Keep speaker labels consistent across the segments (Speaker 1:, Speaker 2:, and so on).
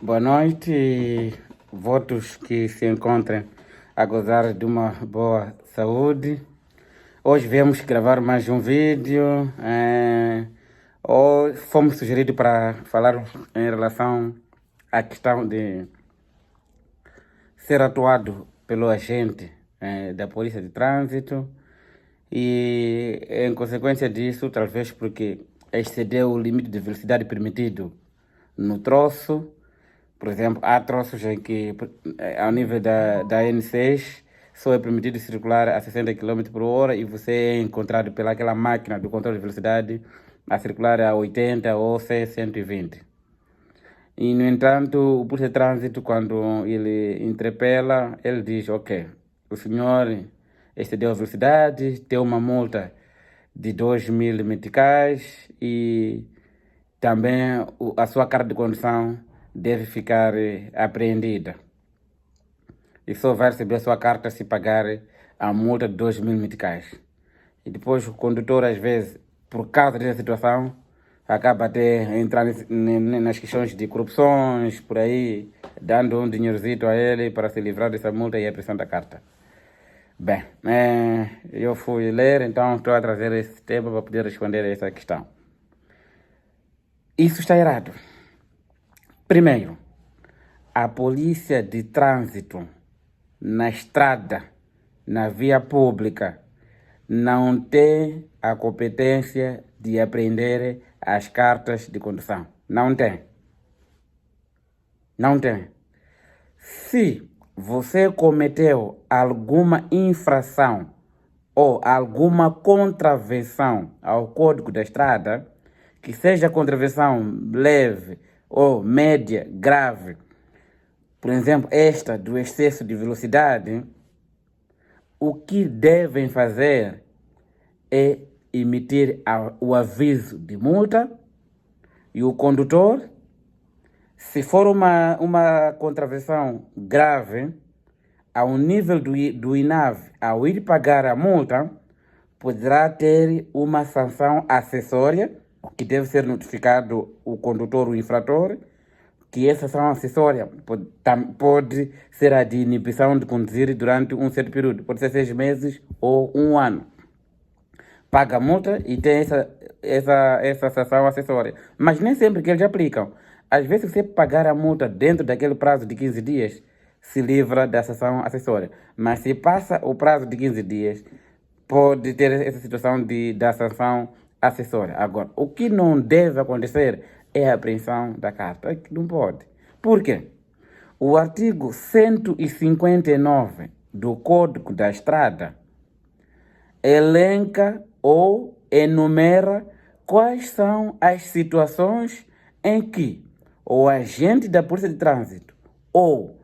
Speaker 1: Boa noite e votos que se encontrem a gozar de uma boa saúde. Hoje viemos gravar mais um vídeo. Hoje fomos sugeridos para falar em relação à questão de ser atuado pelo agente da Polícia de Trânsito e, em consequência disso, talvez porque excedeu o limite de velocidade permitido no troço. Por exemplo, há troços em que, ao nível da N6, só é permitido circular a 60 km por hora e você é encontrado pelaquela máquina do controle de velocidade a circular a 80 ou 120. E, no entanto, o polícia de trânsito, quando ele interpela, ele diz, ok, o senhor excedeu a velocidade, tem uma multa de 2.000 meticais e também a sua carta de condução deve ficar apreendida. E só vai receber a sua carta se pagar a multa de 2.000 meticais. E depois o condutor, às vezes, por causa dessa situação, acaba até entrando nas questões de corrupções, por aí, dando um dinheirozito a ele para se livrar dessa multa e a pressão da carta. Bem, eu fui ler, então estou a trazer esse tema para poder responder a essa questão. Isso está errado. Primeiro, a polícia de trânsito na estrada, na via pública, não tem a competência de apreender as cartas de condução. Não tem. Não tem. Se você cometeu alguma infração ou alguma contravenção ao Código da Estrada, que seja contravenção leve ou média, grave, por exemplo, esta do excesso de velocidade, o que devem fazer é emitir o aviso de multa e o condutor, se for uma contravenção grave, ao nível do INAV, ao ir pagar a multa, poderá ter uma sanção acessória, que deve ser notificado o condutor, o infrator, que essa sanção acessória pode ser a de inibição de conduzir durante um certo período, pode ser 6 meses ou 1 ano. Paga a multa e tem essa sanção acessória. Mas nem sempre que eles aplicam. Às vezes, se você pagar a multa dentro daquele prazo de 15 dias, se livra da sanção acessória. Mas se passa o prazo de 15 dias, pode ter essa situação da sanção acessória. Agora, o que não deve acontecer é a apreensão da carta. Não pode. Por quê? O artigo 159 do Código da Estrada elenca ou enumera quais são as situações em que o agente da Polícia de Trânsito ou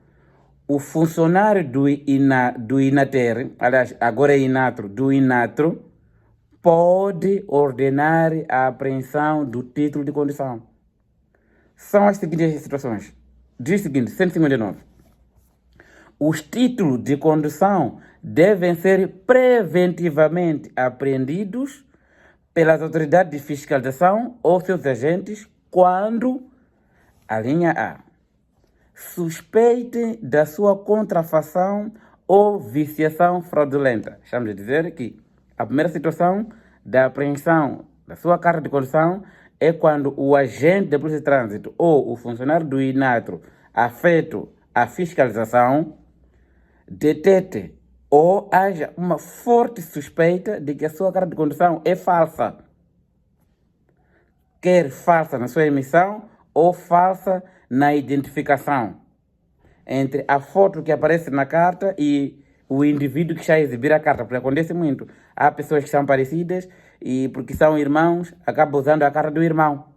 Speaker 1: o funcionário do INATER, aliás, agora é INATRO, do INATRO, pode ordenar a apreensão do título de condução. São as seguintes situações. Diz o seguinte, 159. Os títulos de condução devem ser preventivamente apreendidos pelas autoridades de fiscalização ou seus agentes quando, a linha A, suspeite da sua contrafação ou viciação fraudulenta. Estamos a dizer que a primeira situação da apreensão da sua carta de condução é quando o agente da Polícia de Trânsito ou o funcionário do INATRO afeto à fiscalização detete ou haja uma forte suspeita de que a sua carta de condução é falsa. Quer falsa na sua emissão ou falsa na identificação entre a foto que aparece na carta e o indivíduo que está a exibir a carta, porque acontece muito. Há pessoas que são parecidas e, porque são irmãos, acabam usando a carta do irmão.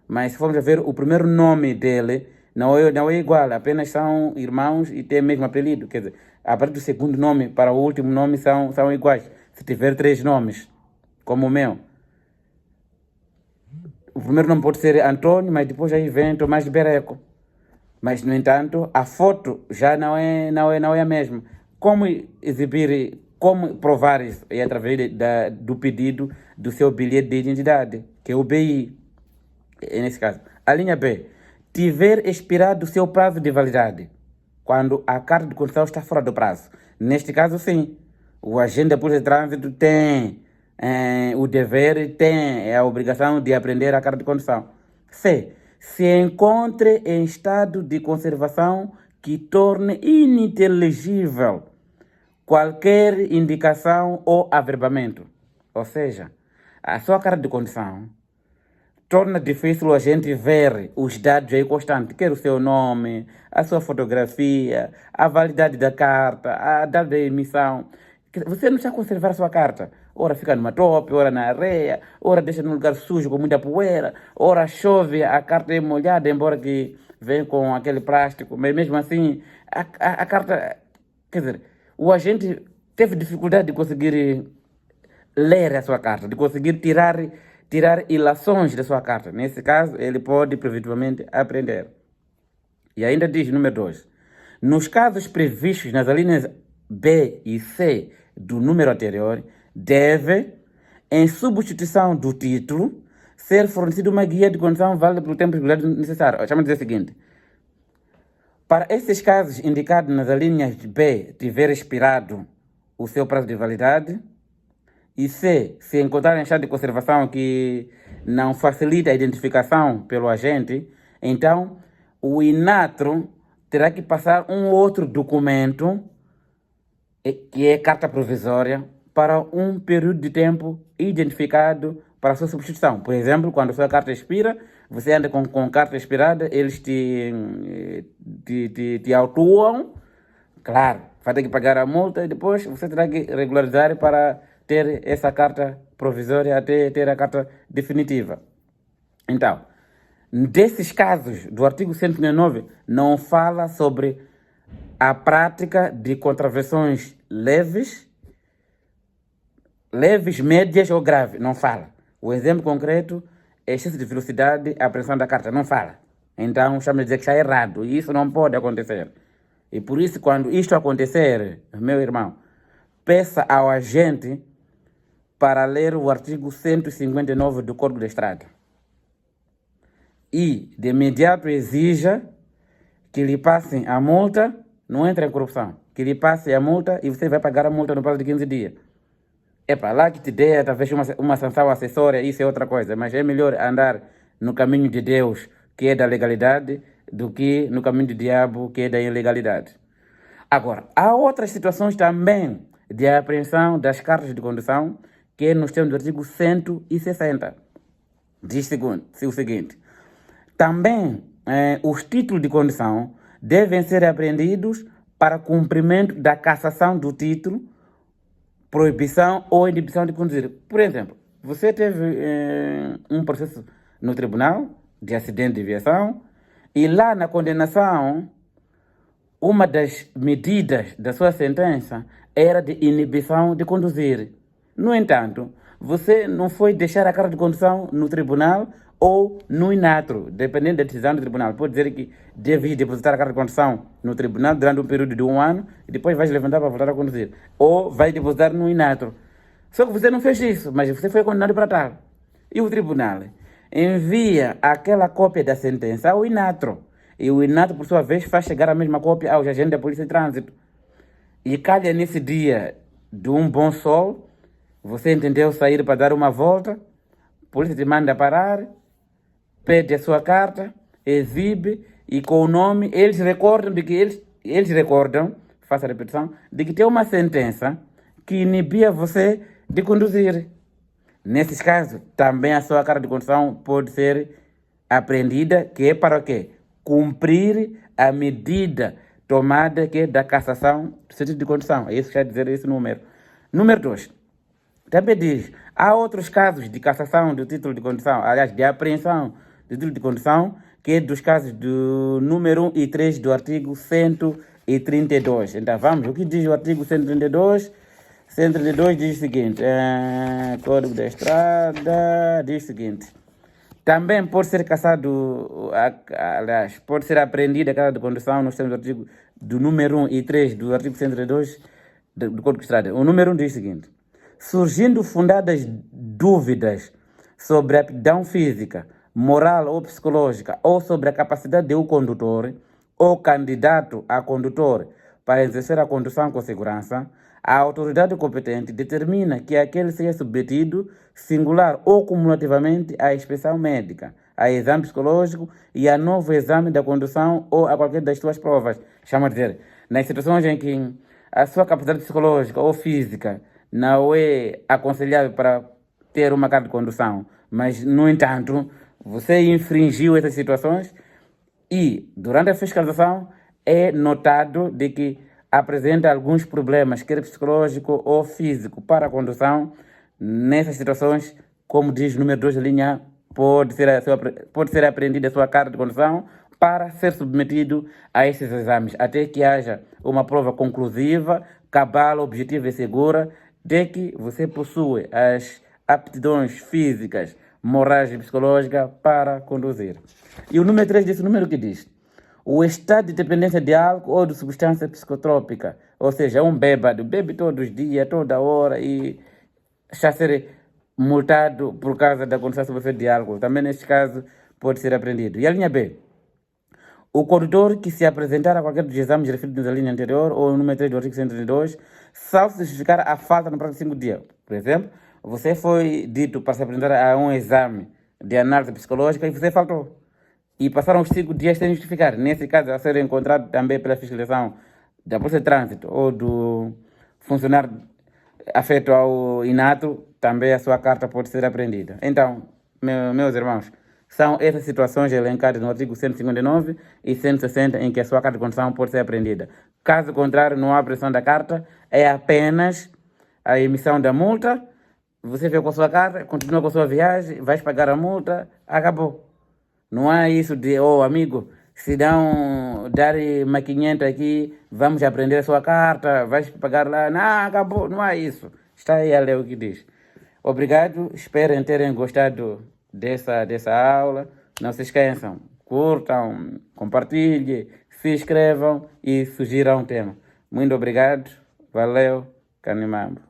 Speaker 1: Mas se formos a ver, o primeiro nome dele não é igual, apenas são irmãos e têm o mesmo apelido. Quer dizer, a partir do segundo nome para o último nome são iguais. Se tiver 3 nomes, como o meu, o primeiro nome pode ser Antônio, mas depois aí vem Tomás de Bereco. Mas, no entanto, a foto já não é a mesma. Como exibir, como provar isso? É através do pedido do seu bilhete de identidade, que é o BI, nesse caso. A linha B, tiver expirado o seu prazo de validade, quando a carta de condução está fora do prazo. Neste caso, sim, o agente da Polícia de Trânsito tem o dever, tem a obrigação de aprender a carta de condução. C. Se encontre em estado de conservação que torne ininteligível qualquer indicação ou averbamento. Ou seja, a sua carta de condução torna difícil a gente ver os dados aí constantes, quer o seu nome, a sua fotografia, a validade da carta, a data da emissão. Você não está a conservar a sua carta. Ora fica numa tope, ora na areia, ora deixa num lugar sujo com muita poeira, ora chove, a carta é molhada, embora que venha com aquele plástico, mas mesmo assim, a carta... Quer dizer, o agente teve dificuldade de conseguir ler a sua carta, de conseguir tirar ilações da sua carta. Nesse caso, ele pode preventivamente aprender. E ainda diz, número 2, nos casos previstos nas alíneas B e C do número anterior, deve, em substituição do título, ser fornecida uma guia de condução válida pelo tempo necessário. Chama de dizer o seguinte: para esses casos indicados nas alíneas B tiver expirado o seu prazo de validade, e C, se encontrar em estado de conservação que não facilita a identificação pelo agente, então o INATRO terá que passar um outro documento, que é carta provisória, para um período de tempo identificado para a sua substituição. Por exemplo, quando a sua carta expira, você anda com carta expirada, eles te autuam, claro, vai ter que pagar a multa e depois você terá que regularizar para ter essa carta provisória até ter a carta definitiva. Então, desses casos do artigo 159, não fala sobre a prática de contravenções leves, médias ou graves. Não fala. O exemplo concreto é excesso de velocidade, apreensão da carta. Não fala. Então, chama de dizer que está errado. E isso não pode acontecer. E por isso, quando isto acontecer, meu irmão, peça ao agente para ler o artigo 159 do Código da Estrada. E, de imediato, exija que lhe passem a multa, não entra em corrupção, que lhe passe a multa e você vai pagar a multa no prazo de 15 dias. É para lá que te dê, talvez, uma sanção acessória, isso é outra coisa, mas é melhor andar no caminho de Deus, que é da legalidade, do que no caminho do diabo, que é da ilegalidade. Agora, há outras situações também de apreensão das cartas de condução, que é nos termos do artigo 160. Diz o seguinte: também os títulos de condução devem ser apreendidos para cumprimento da cassação do título, proibição ou inibição de conduzir. Por exemplo, você teve um processo no tribunal de acidente de viação e lá na condenação, uma das medidas da sua sentença era de inibição de conduzir. No entanto, você não foi deixar a carta de condução no tribunal ou no INATRO, dependendo da decisão do tribunal. Pode dizer que deve depositar a carta de condução no tribunal durante um período de 1 ano e depois vai levantar para voltar a conduzir. Ou vai depositar no INATRO. Só que você não fez isso, mas você foi condenado para tal. E o tribunal envia aquela cópia da sentença ao INATRO. E o INATRO, por sua vez, faz chegar a mesma cópia aos agentes da Polícia de Trânsito. E calha nesse dia de um bom sol, você entendeu sair para dar uma volta, a polícia te manda parar, pede a sua carta, exibe e com o nome, eles recordam, faça a repetição, de que tem uma sentença que inibia você de conduzir. Nesses casos, também a sua carta de condução pode ser apreendida, que é para o quê? Cumprir a medida tomada, que é da cassação do título de condução. É isso que quer dizer esse número. Número 2. Também diz, há outros casos de cassação do título de condução, aliás, de apreensão do título de condução, que é dos casos do número 1 e 3 do artigo 132. Então, vamos, o que diz o artigo 132? 132 diz o seguinte, Código da Estrada, diz o seguinte: também pode ser cassado, aliás, pode ser apreendida a carta de condução nos termos do artigo do número 1 e 3 do artigo 132 do Código da Estrada. O número 1 diz o seguinte: surgindo fundadas dúvidas sobre a aptidão física, moral ou psicológica ou sobre a capacidade do condutor ou candidato a condutor para exercer a condução com segurança, a autoridade competente determina que aquele seja submetido singular ou cumulativamente à inspeção médica, a exame psicológico e a novo exame da condução ou a qualquer das suas provas. Chama de dizer, nas situações em que a sua capacidade psicológica ou física não é aconselhável para ter uma carta de condução, mas, no entanto, você infringiu essas situações e, durante a fiscalização, é notado de que apresenta alguns problemas, quer psicológico ou físico, para a condução. Nessas situações, como diz o número 2 da linha, pode ser apreendida a sua carta de condução para ser submetido a esses exames, até que haja uma prova conclusiva, cabal, objetiva e segura de que você possui as aptidões físicas, morais e psicológicas para conduzir. E o número 3 desse número que diz: o estado de dependência de álcool ou de substância psicotrópica, ou seja, um bêbado, bebe todos os dias, toda hora e está a ser multado por causa da condução sob efeito de álcool. Também neste caso pode ser apreendido. E a linha B: o condutor que se apresentar a qualquer dos exames referidos na linha anterior ou no número 3 do artigo 132, salvo se justificar a falta no prazo de 5 dias. Por exemplo, você foi dito para se apresentar a um exame de análise psicológica e você faltou. E passaram os 5 dias sem justificar. Nesse caso, a ser encontrado também pela fiscalização da Polícia de Trânsito ou do funcionário afeto ao inato, também a sua carta pode ser apreendida. Então, meus irmãos, são essas situações elencadas no artigo 159 e 160 em que a sua carta de condução pode ser apreendida. Caso contrário, não há apreensão da carta, é apenas a emissão da multa. Você veio com a sua carta, continua com a sua viagem, vais pagar a multa, acabou. Não há isso de, oh amigo, se dar uma 500 aqui, vamos aprender a sua carta, vais pagar lá. Não, acabou, não há isso. Está aí a ler o que diz. Obrigado, espero terem gostado dessa aula. Não se esqueçam, curtam, compartilhem, se inscrevam e sugiram um tema. Muito obrigado, valeu, Canimambo.